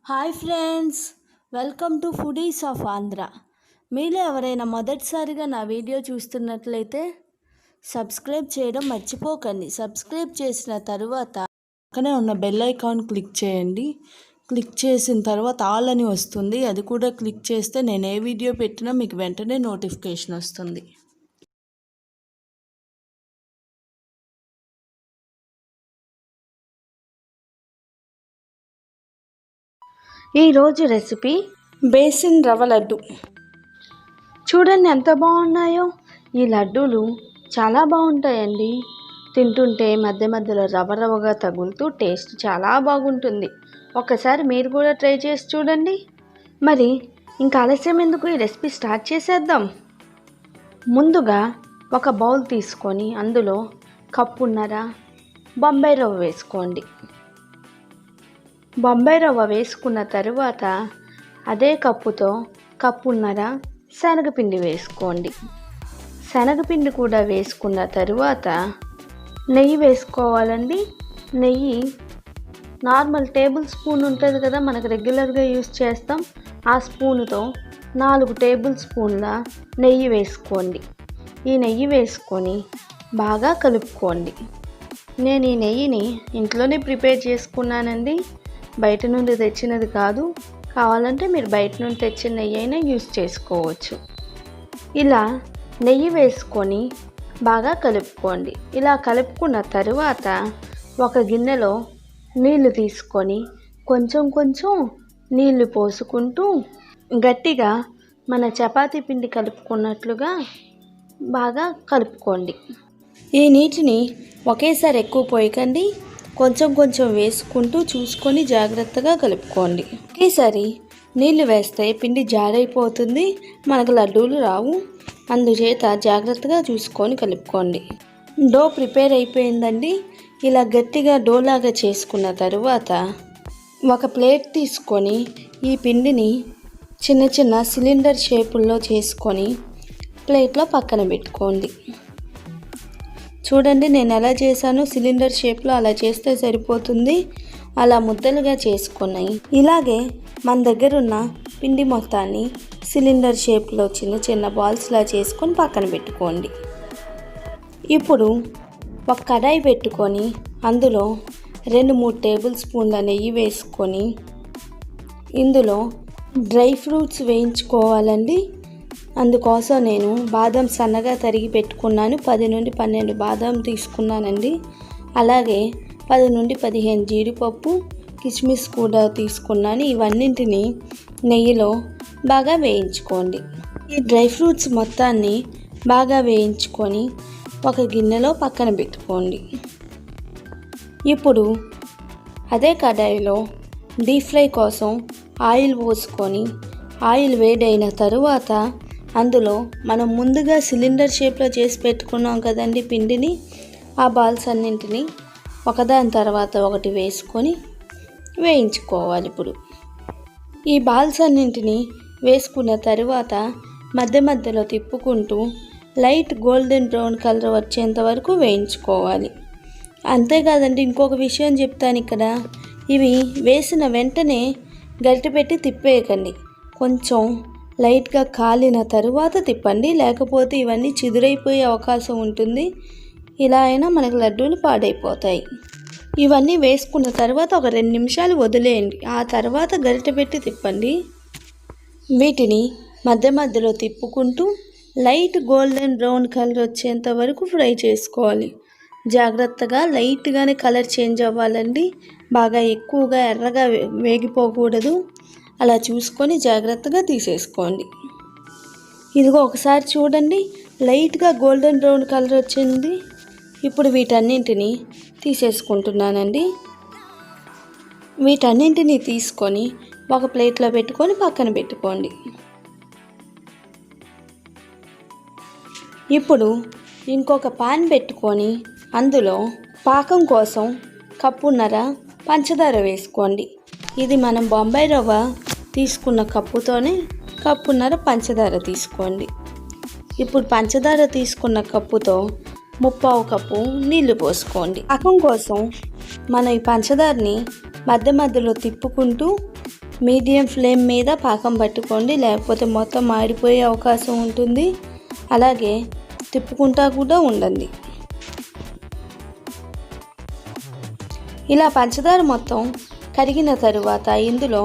Hi friends, welcome to foodies of Andhra. మీలో ఎవరైనా మొదటిసారిగా నా వీడియో చూస్తున్నట్లయితే సబ్స్క్రైబ్ చేయడం మర్చిపోకండి. సబ్స్క్రైబ్ చేసిన తర్వాత పక్కనే ఉన్న బెల్ ఐకాన్ క్లిక్ చేయండి. క్లిక్ చేసిన తర్వాత ఆల్ అని వస్తుంది, అది కూడా క్లిక్ చేస్తే నేను ఏ వీడియో పెట్టినా మీకు వెంటనే నోటిఫికేషన్ వస్తుంది. ఈరోజు రెసిపీ బేసిన్ రవ్వ లడ్డు. చూడండి ఎంత బాగున్నాయో. ఈ లడ్డూలు చాలా బాగుంటాయండి. తింటుంటే మధ్య మధ్యలో రవ్వ రవ్వగా తగులుతూ టేస్ట్ చాలా బాగుంటుంది. ఒకసారి మీరు కూడా ట్రై చేసి చూడండి. మరి ఇంకా ఆలస్యం ఎందుకు, ఈ రెసిపీ స్టార్ట్ చేసేద్దాం. ముందుగా ఒక బౌల్ తీసుకొని అందులో కప్పున్నర బొంబాయి రవ్వ వేసుకోండి. బొంబాయి రవ్వ వేసుకున్న తరువాత అదే కప్పుతో కప్పున్నర శనగపిండి వేసుకోండి. శనగపిండి కూడా వేసుకున్న తరువాత నెయ్యి వేసుకోవాలండి. నెయ్యి నార్మల్ టేబుల్ స్పూన్ ఉంటుంది కదా, మనకు రెగ్యులర్గా యూస్ చేస్తాం, ఆ స్పూన్తో 4 టేబుల్ స్పూన్ల నెయ్యి వేసుకోండి. ఈ నెయ్యి వేసుకొని బాగా కలుపుకోండి. నేను ఈ నెయ్యిని ఇంట్లోనే ప్రిపేర్ చేసుకున్నానండి, బయట నుండి తెచ్చినది కాదు. కావాలంటే మీరు బయట నుండి తెచ్చిన నెయ్యి అయినా యూస్ చేసుకోవచ్చు. ఇలా నెయ్యి వేసుకొని బాగా కలుపుకోండి. ఇలా కలుపుకున్న తరువాత ఒక గిన్నెలో నీళ్లు తీసుకొని కొంచెం కొంచెం నీళ్లు పోసుకుంటూ గట్టిగా మన చపాతీ పిండి కలుపుకున్నట్లుగా బాగా కలుపుకోండి. ఈ నీటిని ఒకేసారి ఎక్కువ పోయకండి, కొంచెం కొంచెం వేసుకుంటూ చూసుకొని జాగ్రత్తగా కలుపుకోండి. ఒకేసారి నీళ్లు వేస్తే పిండి జారైపోతుంది, మనకు లడ్డూలు రావు. అందుచేత జాగ్రత్తగా చూసుకొని కలుపుకోండి. డో ప్రిపేర్ అయిపోయిందండి. ఇలా గట్టిగా డోలాగా చేసుకున్న తరువాత ఒక ప్లేట్ తీసుకొని ఈ పిండిని చిన్న చిన్న సిలిండర్ షేపుల్లో చేసుకొని ప్లేట్లో పక్కన పెట్టుకోండి. చూడండి నేను ఎలా చేశాను, సిలిండర్ షేప్లో అలా చేస్తే సరిపోతుంది. అలా ముద్దలుగా చేసుకున్నాయి. ఇలాగే మన దగ్గర ఉన్న పిండి మొత్తాన్ని సిలిండర్ షేప్లో చిన్న చిన్న బాల్స్లా చేసుకొని పక్కన పెట్టుకోండి. ఇప్పుడు ఒక కడాయి పెట్టుకొని అందులో 2-3 టేబుల్ స్పూన్ల నెయ్యి వేసుకొని ఇందులో డ్రై ఫ్రూట్స్ వేయించుకోవాలండి. అందుకోసం నేను బాదం సన్నగా తరిగి పెట్టుకున్నాను. 10 నుండి 12 బాదం తీసుకున్నానండి. అలాగే 10 నుండి 15 జీడిపప్పు, కిస్మిస్ కూడా తీసుకున్నాను. ఇవన్నింటినీ నెయ్యిలో బాగా వేయించుకోండి. ఈ డ్రై ఫ్రూట్స్ మొత్తాన్ని బాగా వేయించుకొని ఒక గిన్నెలో పక్కన పెట్టుకోండి. ఇప్పుడు అదే కడాయిలో డీప్ ఫ్రై కోసం ఆయిల్ పోసుకొని ఆయిల్ వేడైన తరువాత అందులో మనం ముందుగా సిలిండర్ షేప్లో చేసి పెట్టుకున్నాం కదండి పిండిని, ఆ బాల్స్ అన్నింటినీ ఒకదాని తర్వాత ఒకటి వేసుకొని వేయించుకోవాలి. ఇప్పుడు ఈ బాల్స్ అన్నింటినీ వేసుకున్న తరువాత మధ్య మధ్యలో తిప్పుకుంటూ లైట్ గోల్డెన్ బ్రౌన్ కలర్ వచ్చేంత వరకు వేయించుకోవాలి. అంతేకాదండి, ఇంకొక విషయం చెప్తాను ఇక్కడ. ఇవి వేసిన వెంటనే గరిటె పెట్టి తిప్పేయకండి, కొంచెం లైట్గా కాలిన తరువాత తిప్పండి, లేకపోతే ఇవన్నీ చిదురైపోయే అవకాశం ఉంటుంది. ఇలా అయినా మనకు లడ్డూలు పాడైపోతాయి. ఇవన్నీ వేసుకున్న తర్వాత ఒక 2 నిమిషాలు వదిలేయండి, ఆ తర్వాత గరిటె పెట్టి తిప్పండి. వీటిని మధ్య మధ్యలో తిప్పుకుంటూ లైట్ గోల్డెన్ బ్రౌన్ కలర్ వచ్చేంత వరకు ఫ్రై చేసుకోవాలి. జాగ్రత్తగా లైట్గానే కలర్ చేంజ్ అవ్వాలండి, బాగా ఎక్కువగా ఎర్రగా వేగిపోకూడదు. అలా చూసుకొని జాగ్రత్తగా తీసేసుకోండి. ఇదిగో ఒకసారి చూడండి, లైట్గా గోల్డెన్ బ్రౌన్ కలర్ వచ్చింది. ఇప్పుడు వీటన్నింటినీ తీసేసుకుంటున్నానండి. వీటన్నింటినీ తీసుకొని ఒక ప్లేట్లో పెట్టుకొని పక్కన పెట్టుకోండి. ఇప్పుడు ఇంకొక పాన్ పెట్టుకొని అందులో పాకం కోసం కప్పున్నర పంచదార వేసుకోండి. ఇది మనం బొంబాయి రవ్వ తీసుకున్న కప్పుతోనే కప్పున్నర పంచదార తీసుకోండి. ఇప్పుడు పంచదార తీసుకున్న కప్పుతో 3/4 కప్పు నీళ్లు పోసుకోండి. పాకం కోసం మనం ఈ పంచదారని మధ్య మధ్యలో తిప్పుకుంటూ మీడియం ఫ్లేమ్ మీద పాకం పట్టుకోండి, లేకపోతే మొత్తం మాడిపోయే అవకాశం ఉంటుంది. అలాగే తిప్పుకుంటా కూడా ఉండండి. ఇలా పంచదార మొత్తం కరిగిన తరువాత ఇందులో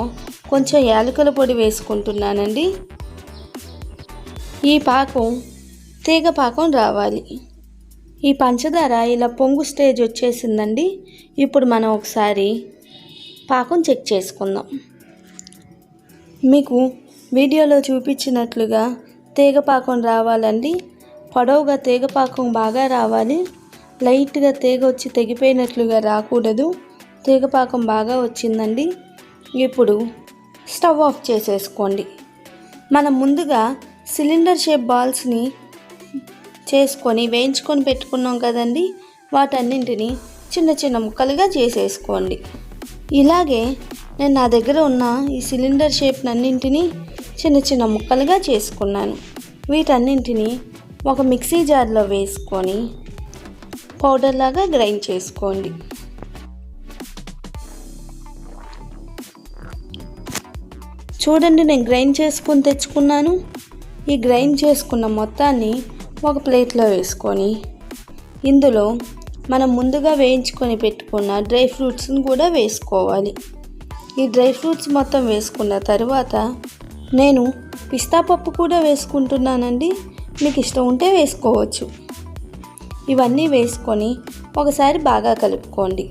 కొంచెం యాలకుల పొడి వేసుకుంటున్నానండి. ఈ పాకం తీగ పాకం రావాలి. ఈ పంచదార ఇలా పొంగు స్టేజ్ వచ్చేసిందండి. ఇప్పుడు మనం ఒకసారి పాకం చెక్ చేసుకుందాం. మీకు వీడియోలో చూపించినట్లుగా తీగ పాకం రావాలండి. పొడవుగా తీగ పాకం బాగా రావాలి. లైట్గా తీగ వచ్చి తెగిపోయినట్లుగా రాకూడదు. తీగ పాకం బాగా వచ్చిందండి. ఇప్పుడు స్టవ్ ఆఫ్ చేసేసుకోండి. మనం ముందుగా సిలిండర్ షేప్ బాల్స్ని చేసుకొని వేయించుకొని పెట్టుకున్నాం కదండి, వాటన్నింటినీ చిన్న చిన్న ముక్కలుగా చేసేసుకోండి. ఇలాగే నేను నా దగ్గర ఉన్న ఈ సిలిండర్ షేప్ అన్నింటినీ చిన్న చిన్న ముక్కలుగా చేసుకున్నాను. వీటన్నింటినీ ఒక మిక్సీ జార్లో వేసుకొని పౌడర్ లాగా గ్రైండ్ చేసుకోండి. చూడండి, నేను గ్రైండ్ చేసుకొని తెచ్చుకున్నాను. ఈ గ్రైండ్ చేసుకున్న మొత్తాన్ని ఒక ప్లేట్లో వేసుకొని ఇందులో మనం ముందుగా వేయించుకొని పెట్టుకున్న డ్రై ఫ్రూట్స్ని కూడా వేసుకోవాలి. ఈ డ్రై ఫ్రూట్స్ మొత్తం వేసుకున్న తర్వాత నేను పిస్తా పప్పు కూడా వేసుకుంటున్నానండి. మీకు ఇష్టం ఉంటే వేసుకోవచ్చు. ఇవన్నీ వేసుకొని ఒకసారి బాగా కలుపుకోండి.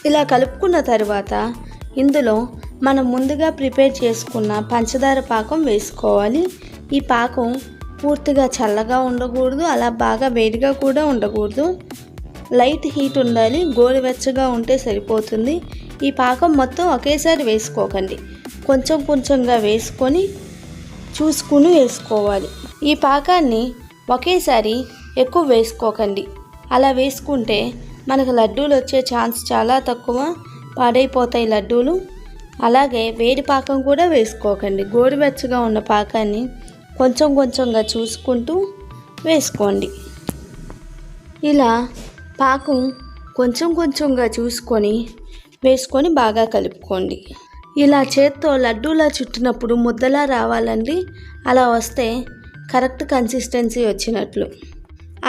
ఇలా కలుపుకున్న తర్వాత ఇందులో మనం ముందుగా ప్రిపేర్ చేసుకున్న పంచదార పాకం వేసుకోవాలి. ఈ పాకం పూర్తిగా చల్లగా ఉండకూడదు, అలా బాగా వేడిగా కూడా ఉండకూడదు. లైట్ హీట్ ఉండాలి. గోరువెచ్చగా ఉంటే సరిపోతుంది. ఈ పాకం మొత్తం ఒకేసారి వేసుకోకండి, కొంచెం కొంచెంగా వేసుకొని చూసుకుని వేసుకోవాలి. ఈ పాకాన్ని ఒకేసారి ఎక్కువ వేసుకోకండి. అలా వేసుకుంటే మనకు లడ్డూలు వచ్చే ఛాన్స్ చాలా తక్కువ, పాడైపోతాయి లడ్డూలు. అలాగే వేడి పాకం కూడా వేసుకోకండి. గోరువెచ్చగా ఉన్న పాకాన్ని కొంచెం కొంచెంగా చూసుకుంటూ వేసుకోండి. ఇలా పాకం కొంచెం కొంచెంగా చూసుకొని వేసుకొని బాగా కలుపుకోండి. ఇలా చేత్తో లడ్డూలా చుట్టినప్పుడు ముద్దలా రావాలండి. అలా వస్తే కరెక్ట్ కన్సిస్టెన్సీ వచ్చినట్లు.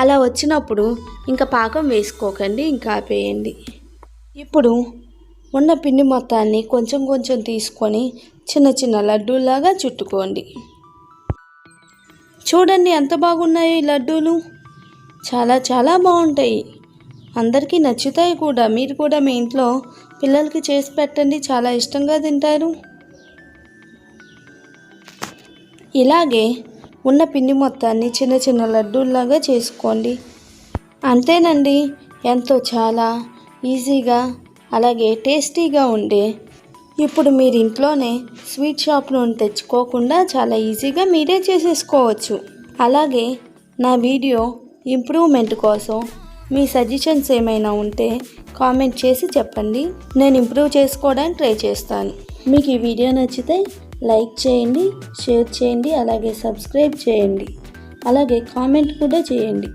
అలా వచ్చినప్పుడు ఇంకా పాకం వేసుకోకండి, ఇంకా ఆపేయండి. ఇప్పుడు ఉన్న పిండి మొత్తాన్ని కొంచెం కొంచెం తీసుకొని చిన్న చిన్న లడ్డూలాగా చుట్టుకోండి. చూడండి ఎంత బాగున్నాయి ఈ లడ్డూలు. చాలా చాలా బాగుంటాయి. అందరికీ నచ్చుతాయి కూడా. మీరు కూడా మీ ఇంట్లో పిల్లలకి చేసి పెట్టండి, చాలా ఇష్టంగా తింటారు. ఇలాగే ఉన్న పిండి మొత్తాన్ని చిన్న చిన్న లడ్డూల్లాగా చేసుకోండి. అంతేనండి, ఎంతో చాలా ఈజీగా అలాగే టేస్టీగా ఉండే, ఇప్పుడు మీరు ఇంట్లోనే స్వీట్ షాప్ నుండి తెచ్చుకోకుండా చాలా ఈజీగా మీరే చేసేసుకోవచ్చు. అలాగే నా వీడియో ఇంప్రూవ్మెంట్ కోసం మీ సజెషన్స్ ఏమైనా ఉంటే కామెంట్ చేసి చెప్పండి. నేను ఇంప్రూవ్ చేసుకోవడానికి ట్రై చేస్తాను. మీకు ఈ వీడియో నచ్చితే లైక్ చేయండి, షేర్ చేయండి, అలాగే సబ్స్క్రైబ్ చేయండి, అలాగే కామెంట్ కూడా చేయండి.